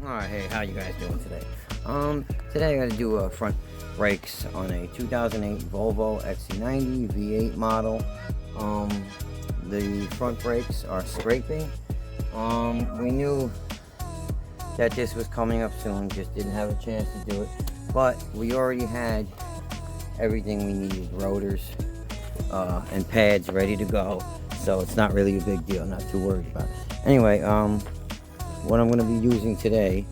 Alright, hey, how you guys doing today? Today I gotta do front brakes on a 2008 Volvo XC90 V8 model. The front brakes are scraping. We knew that this was coming up soon, just didn't have a chance to do it. But we already had everything we needed, rotors and pads ready to go. So it's not really a big deal, not too worried about it. Anyway, what I'm going to be using today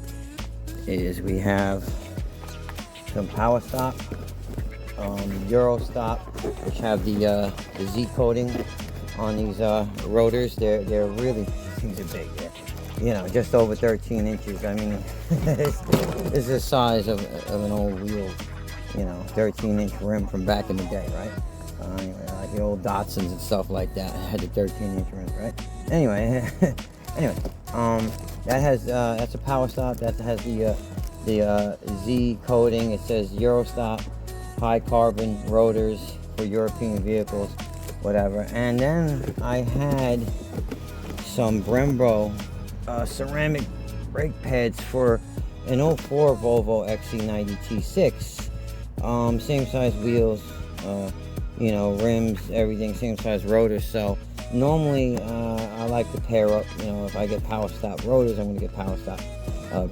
is we have some power stop, Euro stop, which have the Z coating on these rotors. They're really, these things are big. You know, just over 13 inches. I mean, this is the size of an old wheel. You know, 13-inch rim from back in the day, right? Anyway, like the old Datsuns and stuff like that had the 13-inch rims, right? Anyway, that has that's a power stop. That has the Z coating. It says Euro stop, high carbon rotors for European vehicles, whatever. And then I had some Brembo ceramic brake pads for an 04 Volvo XC90 T6. Same size wheels, you know, rims, everything, same size rotors. So normally I like to pair up, you know, if I get power stop rotors, I'm going to get power stop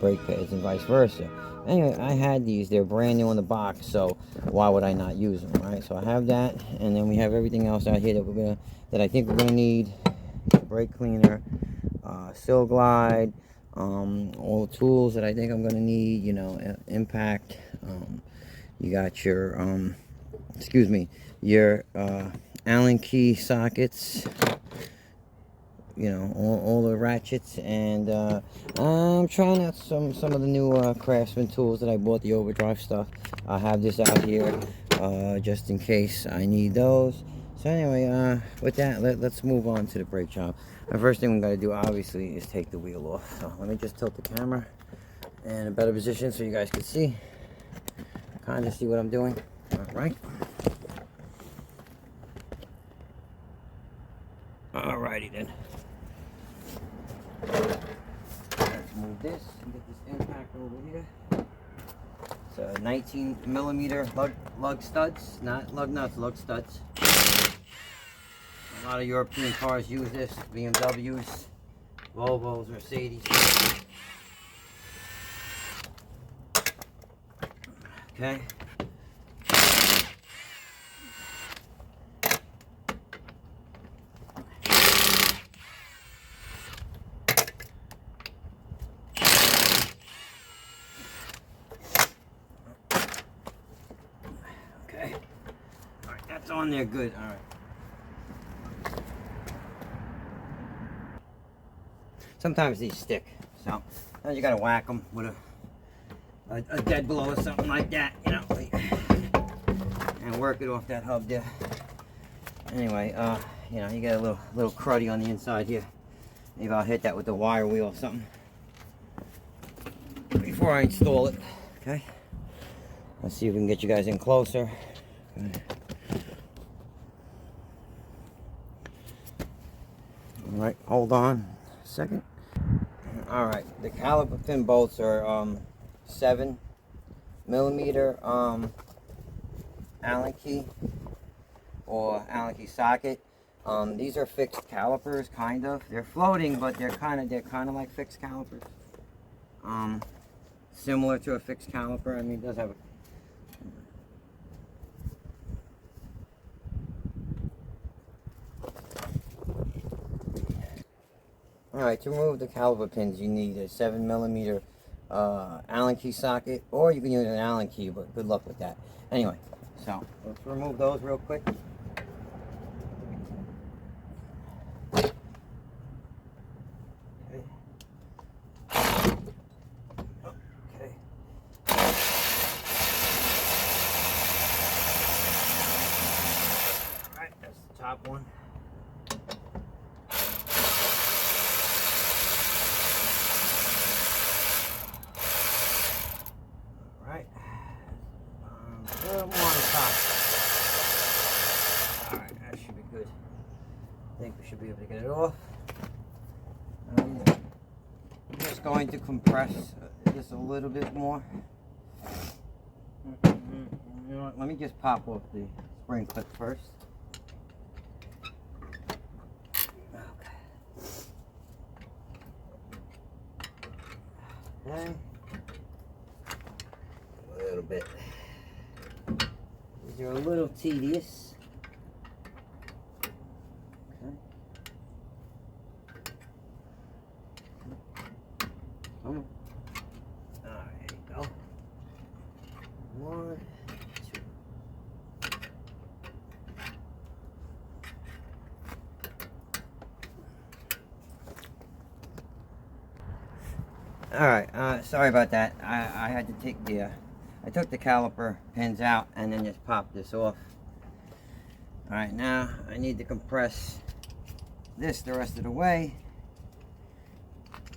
brake pads and vice versa. Anyway, I had these. They're brand new in the box, so why would I not use them, right? So I have that, and then we have everything else out here that I think we're gonna need: brake cleaner, sill glide, all the tools that I think I'm gonna need. You know, impact. You got your your Allen key sockets. You know, all the ratchets, and I'm trying out some of the new Craftsman tools that I bought, the overdrive stuff. I have this out here just in case I need those. So anyway, with that, let's move on to the brake job. The first thing we got to do, obviously, is take the wheel off. So let me just tilt the camera in a better position so you guys can see, kind of see what I'm doing. All right. Alrighty then. Let's move this and get this impact over here. It's 19 millimeter lug studs, not lug nuts, lug studs. A lot of European cars use this, BMWs, Volvos, Mercedes. Okay. That's on there good. All right. Sometimes these stick, so now you gotta whack them with a dead blow or something like that, you know, and work it off that hub there. Anyway, you know, you get a little cruddy on the inside here. Maybe I'll hit that with the wire wheel or something before I install it. Okay. Let's see if we can get you guys in closer. Okay. Alright, hold on a second. Alright, the caliper pin bolts are 7 millimeter Allen key or Allen key socket. These are fixed calipers, kind of. They're floating, but they're kind of like fixed calipers. Similar to a fixed caliper. I mean, it does have a Alright, to remove the caliper pins, you need a 7 millimeter Allen key socket, or you can use an Allen key, but good luck with that. Anyway, so let's remove those real quick. Okay. Okay. Alright, that's the top one. A little more on the top. Alright, that should be good. I think we should be able to get it off. Just going to compress just a little bit more. You know what? Let me just pop off the spring clip first. Okay. A little bit. These are a little tedious. Okay. Come on. There you go. 1, 2. All right, sorry about that. I had to take the, I took the caliper pins out and then just popped this off. All right, now I need to compress this the rest of the way.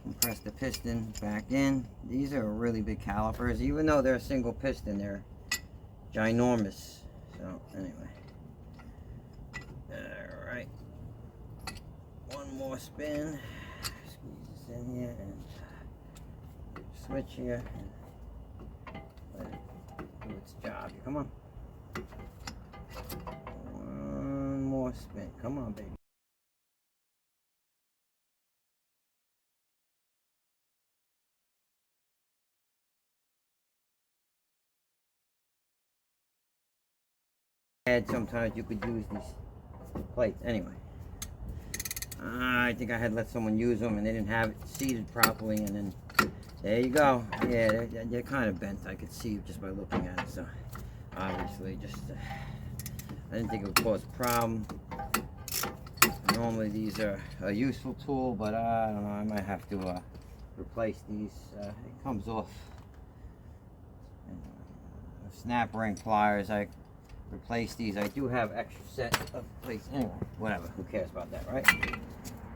Compress the piston back in. These are really big calipers. Even though they're a single piston, they're ginormous. So, anyway. All right. One more spin. Squeeze this in here and switch here and let it do its job. Come on. One more spin. Come on, baby. Sometimes you could use these plates. Anyway, I think I had let someone use them and they didn't have it seated properly, and then there you go. Yeah, they're kind of bent. I could see just by looking at it. So obviously, just I didn't think it would cause a problem. Normally these are a useful tool, but I don't know. I might have to replace these. It comes off. Snap ring pliers. I replace these. I do have extra set of plates. Anyway, whatever. Who cares about that, right?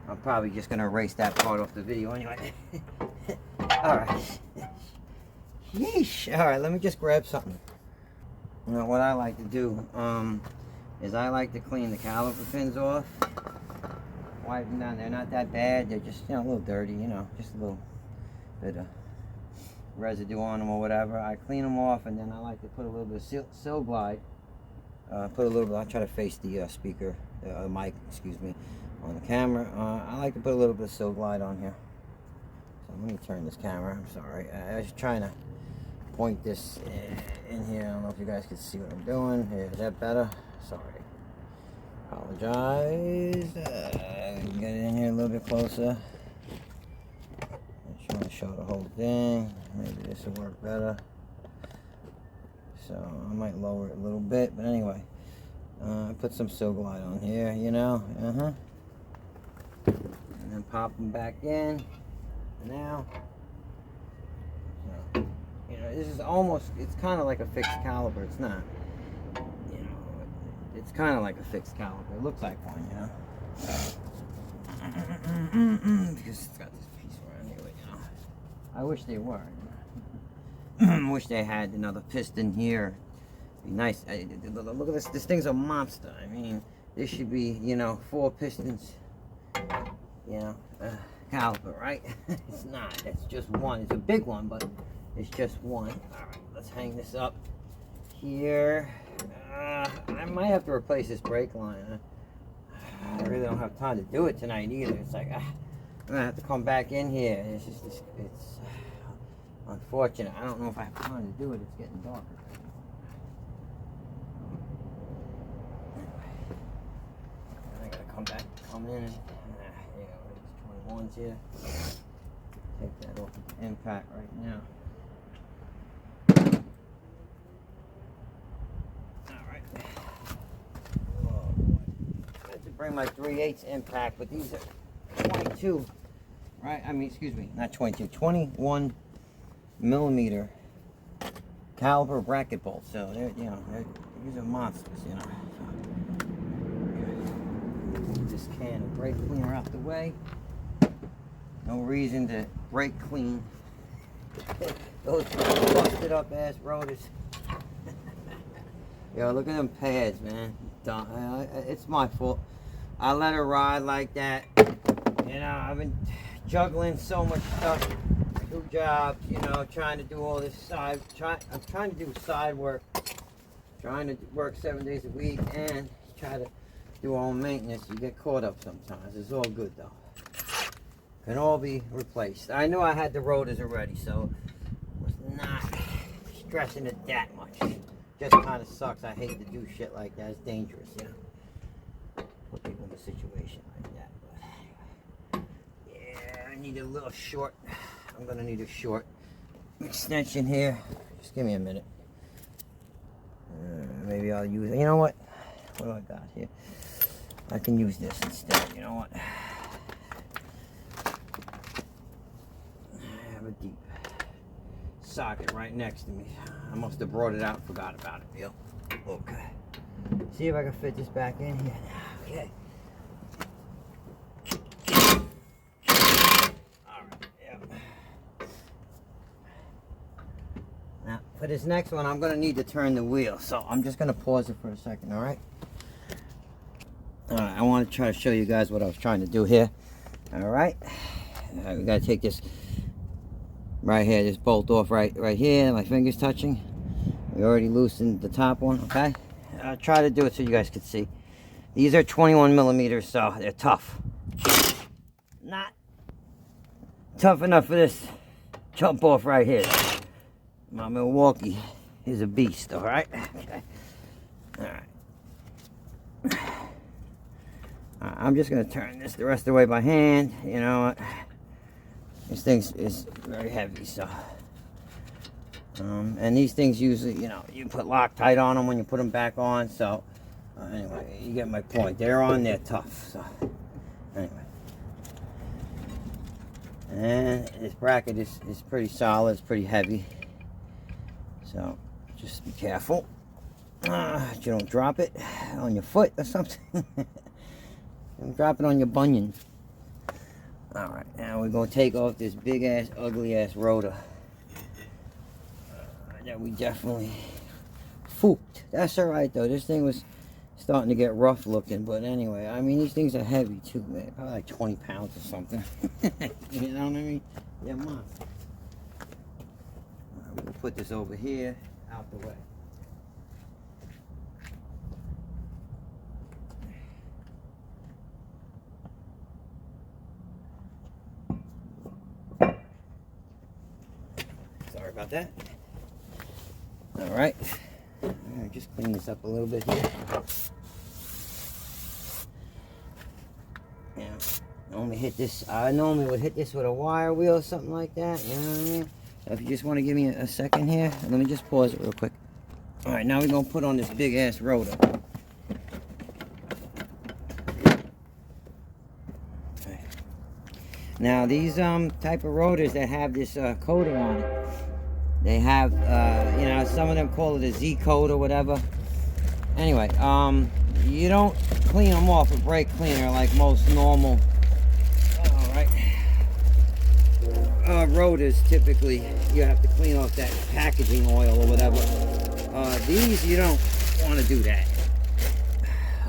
I'm probably just gonna erase that part off the video anyway. All right. Yeesh. All right. Let me just grab something. You know what I like to do is I like to clean the caliper pins off. Wipe them down. They're not that bad. They're just, you know, a little dirty. You know, just a little bit of residue on them or whatever. I clean them off, and then I like to put a little bit of Sil Glide. Put a little bit. I try to face the speaker, mic, excuse me, on the camera. I like to put a little bit of Sil Glide on here. So let me turn this camera. I'm sorry. I was trying to point this in here. I don't know if you guys can see what I'm doing. Here, is that better? Sorry. Apologize. Get it in here a little bit closer. I'm trying to show the whole thing. Maybe this will work better. So I might lower it a little bit, but anyway, put some Sil Glide on here, you know, and then pop them back in. Now, so, you know, this is almost, it's kind of like a fixed caliper. It's not, you know, it's kind of like a fixed caliper. It looks like one, you know, because it's got this piece around here, you know. I wish they were. Wish they had another piston here. Be nice. Look at this. This thing's a monster. I mean, this should be, you know, 4 pistons. You know, caliper, right? It's not. It's just one. It's a big one, but it's just one. All right, let's hang this up here. I might have to replace this brake line. I really don't have time to do it tonight either. It's like I'm gonna have to come back in here. It's just it's unfortunate. I don't know if I have time to do it. It's getting darker. I gotta come in and you know, these 21s here. Take that off the impact right now. Alright. Oh boy. I had to bring my 3/8 impact, but these are 22. Right? I mean, excuse me, not 22, 21 millimeter caliper bracket bolts. So they're, you know, these are monsters, you know. Move this can of brake cleaner out the way. No reason to brake clean those busted up ass rotors. Yo, look at them pads, man. It's my fault. I let her ride like that. You know, I've been juggling so much stuff jobs, you know, trying to do all this I'm trying to do side work, trying to work 7 days a week and try to do all maintenance. You get caught up sometimes. It's all good though. Can all be replaced. I know I had the rotors already, so was not stressing it that much. Just kind of sucks. I hate to do shit like that. It's dangerous, you know. Put people in a situation like that. But yeah, I need a little short. I'm gonna need a short extension here. Just give me a minute. Maybe I'll use. You know what? What do I got here? I can use this instead. You know what? I have a deep socket right next to me. I must have brought it out and forgot about it. Yep. Okay. See if I can fit this back in here. Okay. Alright, yep. Now, for this next one, I'm going to need to turn the wheel. So, I'm just going to pause it for a second, alright? Alright, I want to try to show you guys what I was trying to do here. Alright. We got to take this right here, this bolt off right here, my fingers touching. We already loosened the top one, okay? I'll try to do it so you guys can see. These are 21 millimeters, so they're tough. Not tough enough for this jump off right here. My Milwaukee is a beast, alright? Okay. Alright. I'm just going to turn this the rest of the way by hand. You know what? This thing is very heavy, so. And these things usually, you know, you put Loctite on them when you put them back on. So, anyway, you get my point. They're on, they're tough. So, anyway. And this bracket is pretty solid. It's pretty heavy. So, just be careful. That you don't drop it on your foot or something. Don't drop it on your bunion. Alright, now we're going to take off this big ass, ugly ass rotor. That we definitely fooped. That's alright though. This thing was starting to get rough looking, but anyway, I mean, these things are heavy too, man. Probably like 20 pounds or something. You know what I mean? Yeah, man. We'll put this over here, out the way. Sorry about that. Alright. Just clean this up a little bit here. Yeah. I normally would hit this with a wire wheel or something like that. You know what I mean? So if you just want to give me a second here, let me just pause it real quick. Alright, now we're going to put on this big ass rotor. Okay. Now these type of rotors that have this coating on it, they have, you know, some of them call it a Z coat or whatever. Anyway, you don't clean them off with brake cleaner like most normal, rotors. Typically, you have to clean off that packaging oil or whatever. These, you don't want to do that.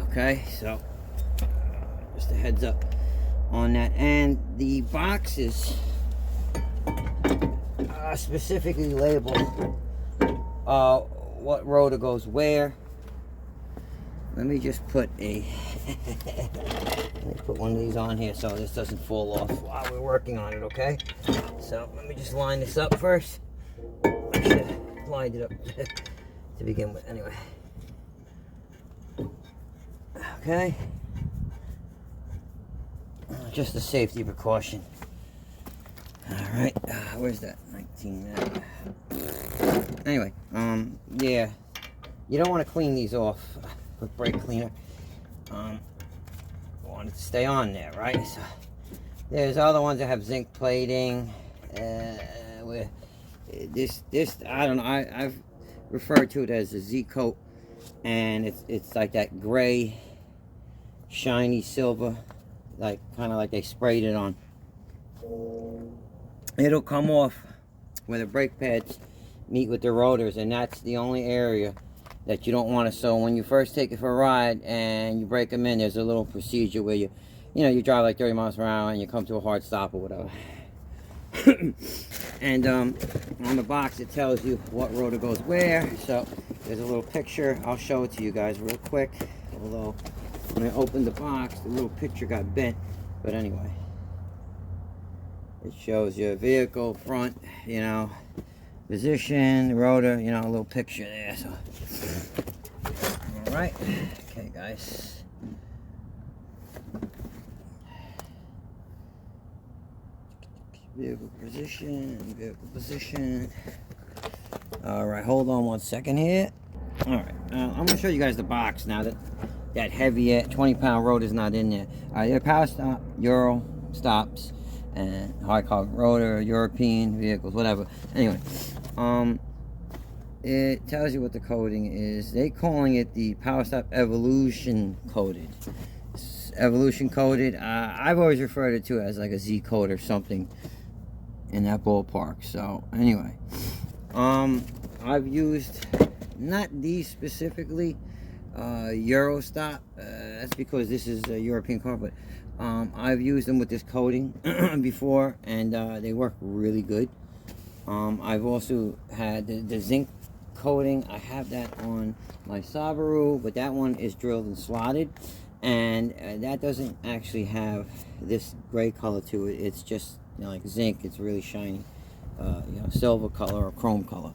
Okay, so just a heads up on that. And the boxes specifically labeled what rotor goes where. Let me just put a let me put one of these on here so this doesn't fall off while we're working on it, okay? So let me just line this up first. I should have lined it up to begin with anyway. Okay. Just a safety precaution. Alright, where's that? 19 Anyway, yeah. You don't want to clean these off with brake cleaner. You want it to stay on there, right? So, there's other ones that have zinc plating. Where this, I don't know, I've referred to it as a Z coat. And it's like that gray, shiny silver. Like, kind of like they sprayed it on. It'll come off where the brake pads meet with the rotors, and that's the only area that you don't want to. So when you first take it for a ride and you break them in, there's a little procedure where you drive like 30 miles per hour and you come to a hard stop or whatever. And on the box it tells you what rotor goes where. So there's a little picture. I'll show it to you guys real quick. Although when I opened the box, the little picture got bent. But anyway, it shows your vehicle front, you know, position, rotor, you know, a little picture there. So, all right, okay, guys. Vehicle position. All right, hold on 1 second here. All right, I'm gonna show you guys the box now that heavy 20-pound rotor is not in there. Your power stop, Euro stops, and high carbon rotor, European vehicles, whatever. Anyway, it tells you what the coating is. They calling it the power stop evolution coated. Evolution coated. I've always referred it to as like a Z coat or something in that ballpark. So anyway, I've used not these specifically, Eurostop. That's because this is a European car, but I've used them with this coating before, and they work really good. I've also had the zinc coating. I have that on my Subaru, but that one is drilled and slotted, and that doesn't actually have this gray color to it. It's just, you know, like zinc. It's really shiny, you know, silver color or chrome color.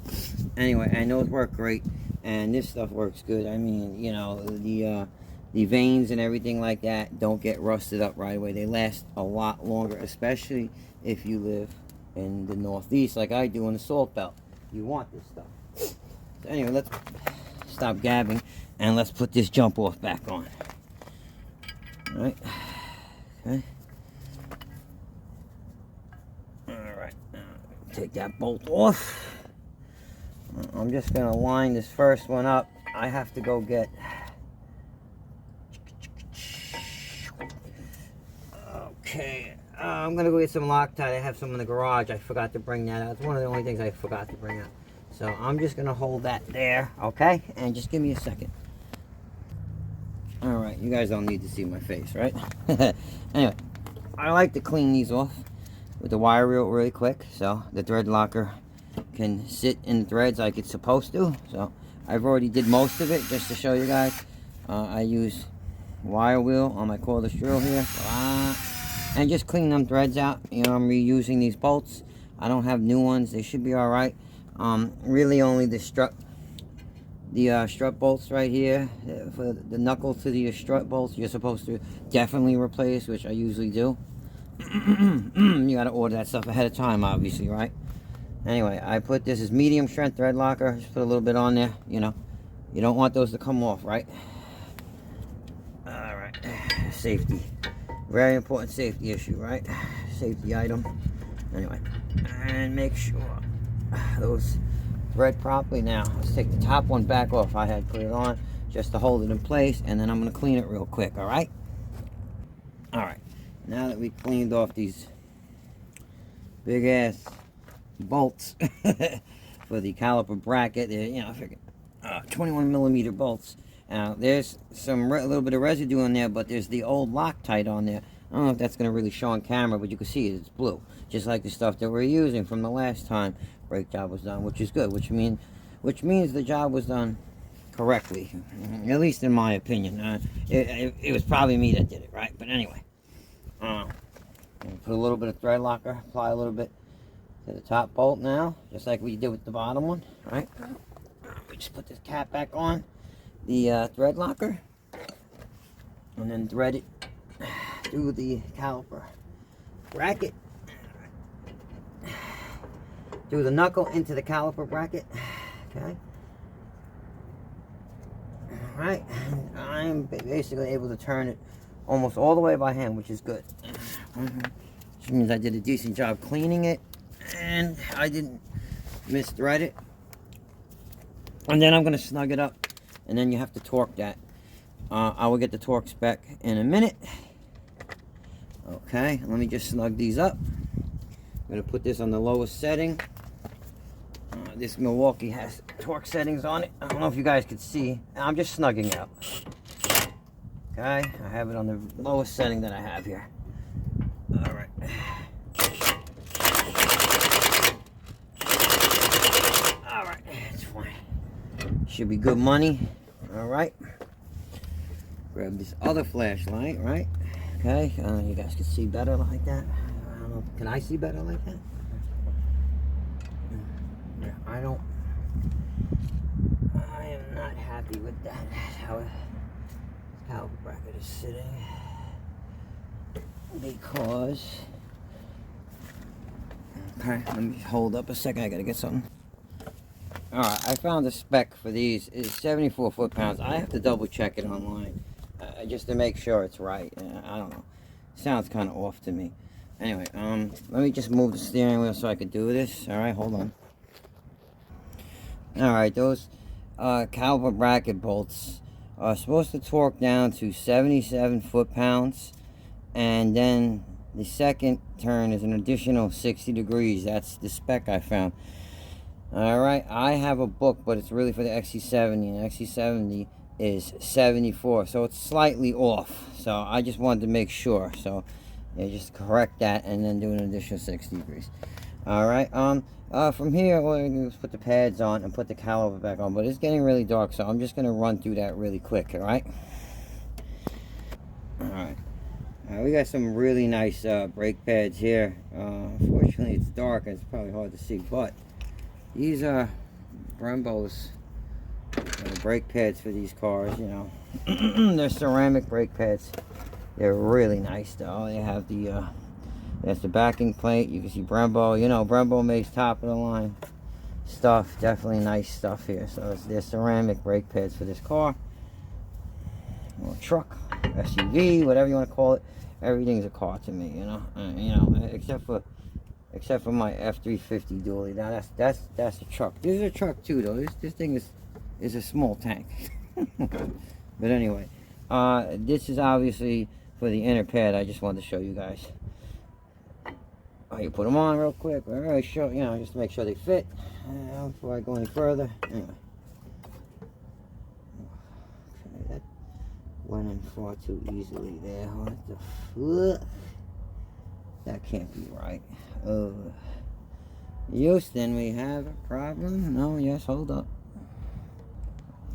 Anyway, and those work great, and this stuff works good. I mean, you know, the veins and everything like that don't get rusted up right away. They last a lot longer, especially if you live in the Northeast like I do in the Salt Belt. You want this stuff. So anyway, let's stop gabbing and let's put this jump off back on. All right. Okay. Alright, take that bolt off. I'm just gonna line this first one up. I have to go get, okay, I'm gonna go get some Loctite. I have some in the garage. I forgot to bring that out. It's one of the only things I forgot to bring out. So I'm just gonna hold that there, okay? And just give me a second. Alright, you guys don't need to see my face, right? Anyway, I like to clean these off with the wire reel really quick, so the thread locker can sit in the threads like it's supposed to. So I've already did most of it just to show you guys. I use wire wheel on my cordless drill here, and just clean them threads out. You know, I'm reusing these bolts. I don't have new ones. They should be all right. Really only the strut bolts right here, for the knuckle to the strut bolts, you're supposed to definitely replace, which I usually do. You gotta order that stuff ahead of time, obviously, right? Anyway, I put this as medium strength thread locker. Just put a little bit on there. You know, you don't want those to come off, right? All right, safety, very important safety issue, right? Safety item. Anyway, and make sure those thread properly. Now let's take the top one back off. I had put it on just to hold it in place, and then I'm going to clean it real quick. All right, now that we cleaned off these big ass bolts for the caliper bracket, they're, you know, 21mm bolts. Now there's some a little bit of residue in there, but there's the old Loctite on there. I don't know if that's going to really show on camera, but you can see it, it's blue, just like the stuff that we're using from the last time brake job was done, which is good, which means the job was done correctly, at least in my opinion. It was probably me that did it, right? But anyway, put a little bit of thread locker, apply a little bit to the top bolt now, just like we did with the bottom one, right? We just put this cap back on the thread locker, and then thread it through the caliper bracket, through the knuckle into the caliper bracket. Okay. Alright, I'm basically able to turn it almost all the way by hand, which is good. Which means I did a decent job cleaning it, and I didn't misthread it. And then I'm going to snug it up, and then you have to torque that. I will get the torque spec in a minute. Okay, let me just snug these up. I'm going to put this on the lowest setting. This Milwaukee has torque settings on it. I don't know if you guys can see. I'm just snugging it up. Okay, I have it on the lowest setting that I have here. Alright. should be good money. All right. Grab this other flashlight, right? Okay, you guys can see better like that. I don't know. Can I see better like that? I am not happy with that. How the caliper bracket is sitting. Because, okay, let me hold up a second. I gotta get something. Alright, I found the spec for these is 74 foot-pounds. I have to double check it online just to make sure it's right. I don't know. Sounds kind of off to me. Anyway, let me just move the steering wheel so I can do this. Alright, hold on. Alright, those caliper bracket bolts are supposed to torque down to 77 foot-pounds. And then the second turn is an additional 60 degrees. That's the spec I found. Alright, I have a book, but it's really for the XC70, and the XC70 is 74, so it's slightly off. So I just wanted to make sure. So yeah, just correct that and then do an additional 60 degrees. Alright, from here, all I do is put the pads on and put the caliper back on, but it's getting really dark, so I'm just going to run through that really quick, alright? Alright. We got some really nice brake pads here. Unfortunately, it's dark and it's probably hard to see, but these are Brembo's brake pads for these cars, you know. They're ceramic brake pads. They're really nice, though. They have the that's the backing plate. You can see Brembo. You know, Brembo makes top of the line stuff. Definitely nice stuff here. So they're ceramic brake pads for this car. Or truck, SUV, whatever you want to call it. Everything's a car to me, you know. Except for my F350 dually. Now that's a truck. This is a truck too, though. This thing is a small tank. But anyway, this is obviously for the inner pad. I just wanted to show you guys. Oh, you put them on real quick. Very short, you know, just to make sure they fit. Before I go any further. Anyway. Okay, that went in far too easily there. What the fuck? That can't be right. Houston, we have a problem. No, yes, hold up.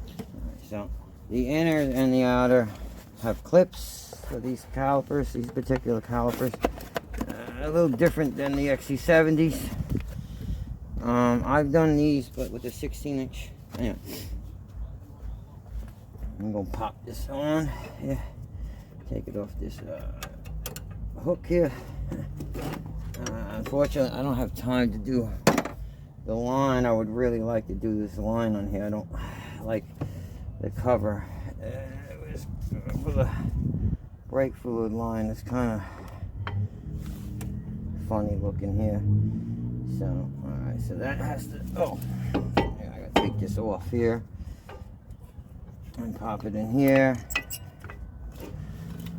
Alright, so the inner and the outer have clips for these calipers, these particular calipers. A little different than the XC70s. I've done these, but with a 16-inch. Anyway, I'm gonna pop this on. Yeah, take it off this hook here. Unfortunately, I don't have time to do the line. I would really like to do this line on here. I don't like the cover. For the brake fluid line, it's kind of funny looking here. So, alright, so that has to, I gotta take this off here and pop it in here.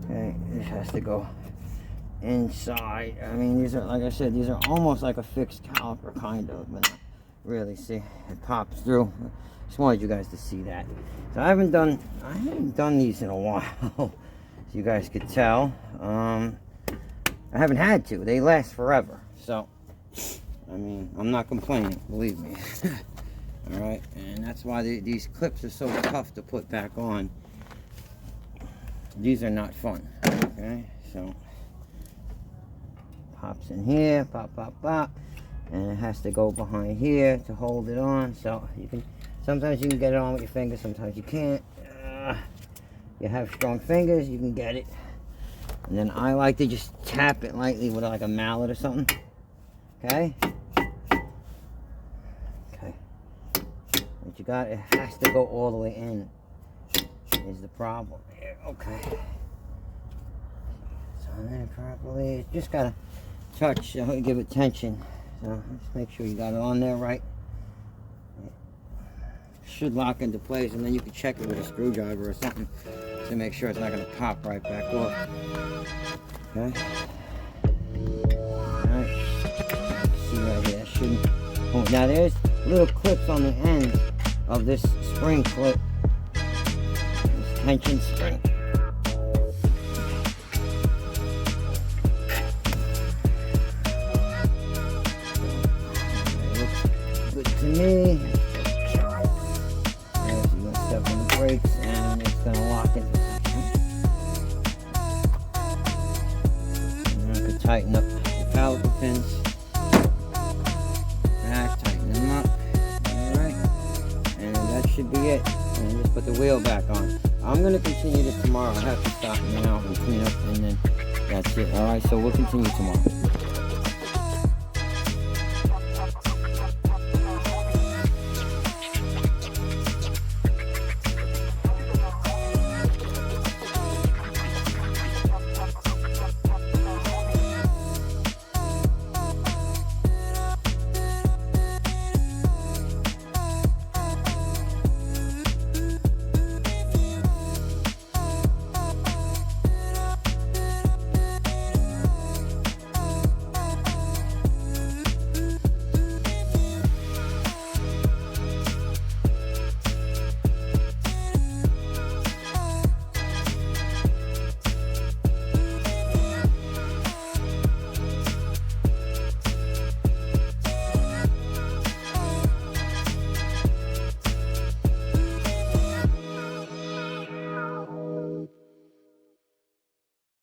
Okay, this has to go inside. I mean, these are, like I said, these are almost like a fixed caliper, kind of, but not really. See, it pops through. Just wanted you guys to see that. So I haven't done these in a while, as you guys could tell. I haven't had to. They last forever. So, I mean, I'm not complaining, believe me. All right, and that's why these clips are so tough to put back on. These are not fun. Okay, so pops in here, pop, pop, pop, and it has to go behind here to hold it on. So you can, sometimes you can get it on with your fingers, sometimes you can't. You have strong fingers, you can get it. And then I like to just tap it lightly with like a mallet or something. Okay. Okay. What you got? It has to go all the way in. Is the problem here? Okay. So then properly, just gotta touch, give it tension. So just make sure you got it on there right. It should lock into place, and then you can check it with a screwdriver or something to make sure it's not gonna pop right back off. Okay. Alright. See right here, that shouldn't. Oh, now there's little clips on the end of this spring clip. This tension spring. It looks good to me. be it. And just put the wheel back on. I'm going to continue this tomorrow. I have to stop now and clean up, and then that's it. Alright, so we'll continue tomorrow.